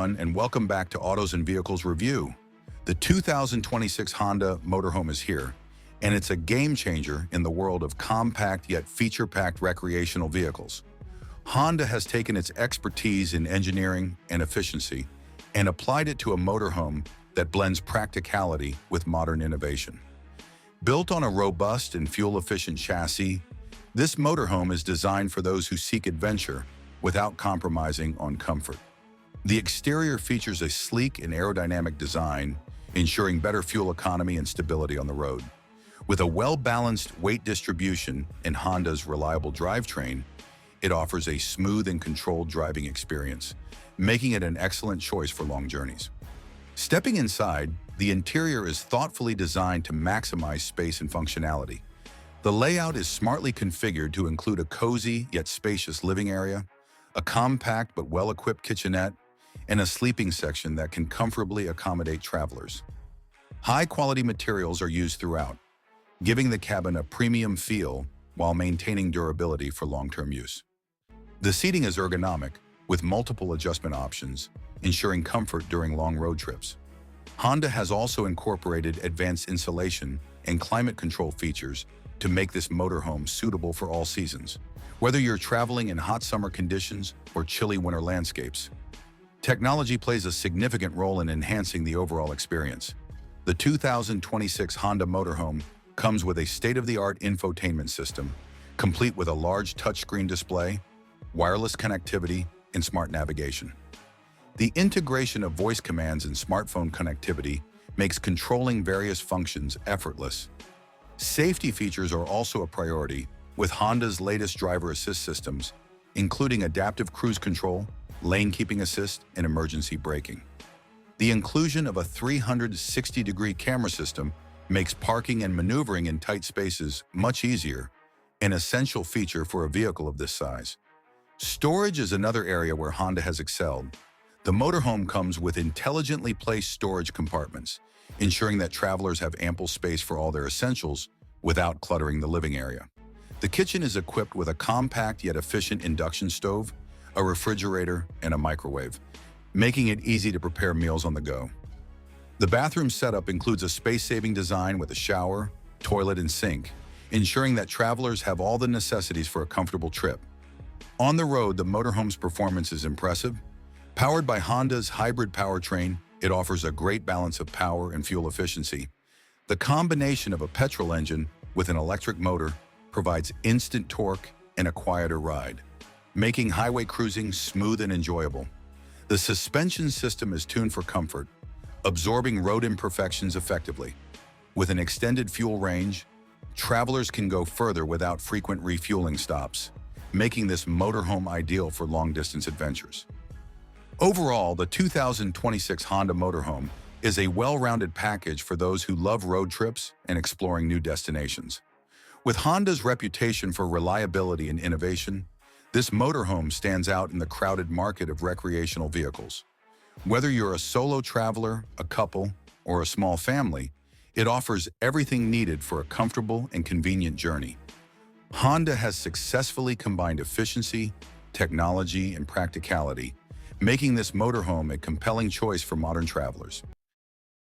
everyone, and welcome back to Autos and Vehicles Review. The 2026 Honda Motorhome is here, and it's a game changer in the world of compact yet feature-packed recreational vehicles. Honda has taken its expertise in engineering and efficiency and applied it to a motorhome that blends practicality with modern innovation. Built on a robust and fuel-efficient chassis, this motorhome is designed for those who seek adventure without compromising on comfort. The exterior features a sleek and aerodynamic design, ensuring better fuel economy and stability on the road. With a well-balanced weight distribution and Honda's reliable drivetrain, it offers a smooth and controlled driving experience, making it an excellent choice for long journeys. Stepping inside, the interior is thoughtfully designed to maximize space and functionality. The layout is smartly configured to include a cozy yet spacious living area, a compact but well-equipped kitchenette, and a sleeping section that can comfortably accommodate travelers. High-quality materials are used throughout, giving the cabin a premium feel while maintaining durability for long-term use. The seating is ergonomic, with multiple adjustment options, ensuring comfort during long road trips. Honda has also incorporated advanced insulation and climate control features to make this motorhome suitable for all seasons. Whether you're traveling in hot summer conditions or chilly winter landscapes, technology plays a significant role in enhancing the overall experience. The 2026 Honda Motorhome comes with a state-of-the-art infotainment system, complete with a large touchscreen display, wireless connectivity, and smart navigation. The integration of voice commands and smartphone connectivity makes controlling various functions effortless. Safety features are also a priority, with Honda's latest driver assist systems, including adaptive cruise control, lane keeping assist, and emergency braking. The inclusion of a 360-degree camera system makes parking and maneuvering in tight spaces much easier, an essential feature for a vehicle of this size. Storage is another area where Honda has excelled. The motorhome comes with intelligently placed storage compartments, ensuring that travelers have ample space for all their essentials without cluttering the living area. The kitchen is equipped with a compact yet efficient induction stove, a refrigerator, and a microwave, making it easy to prepare meals on the go. The bathroom setup includes a space-saving design with a shower, toilet, and sink, ensuring that travelers have all the necessities for a comfortable trip. On the road, the motorhome's performance is impressive. Powered by Honda's hybrid powertrain, it offers a great balance of power and fuel efficiency. The combination of a petrol engine with an electric motor provides instant torque and a quieter ride, making highway cruising smooth and enjoyable. The suspension system is tuned for comfort, absorbing road imperfections effectively. With an extended fuel range, travelers can go further without frequent refueling stops, making this motorhome ideal for long-distance adventures. Overall, the 2026 Honda Motorhome is a well-rounded package for those who love road trips and exploring new destinations. With Honda's reputation for reliability and innovation, this motorhome stands out in the crowded market of recreational vehicles. Whether you're a solo traveler, a couple, or a small family, it offers everything needed for a comfortable and convenient journey. Honda has successfully combined efficiency, technology, and practicality, making this motorhome a compelling choice for modern travelers.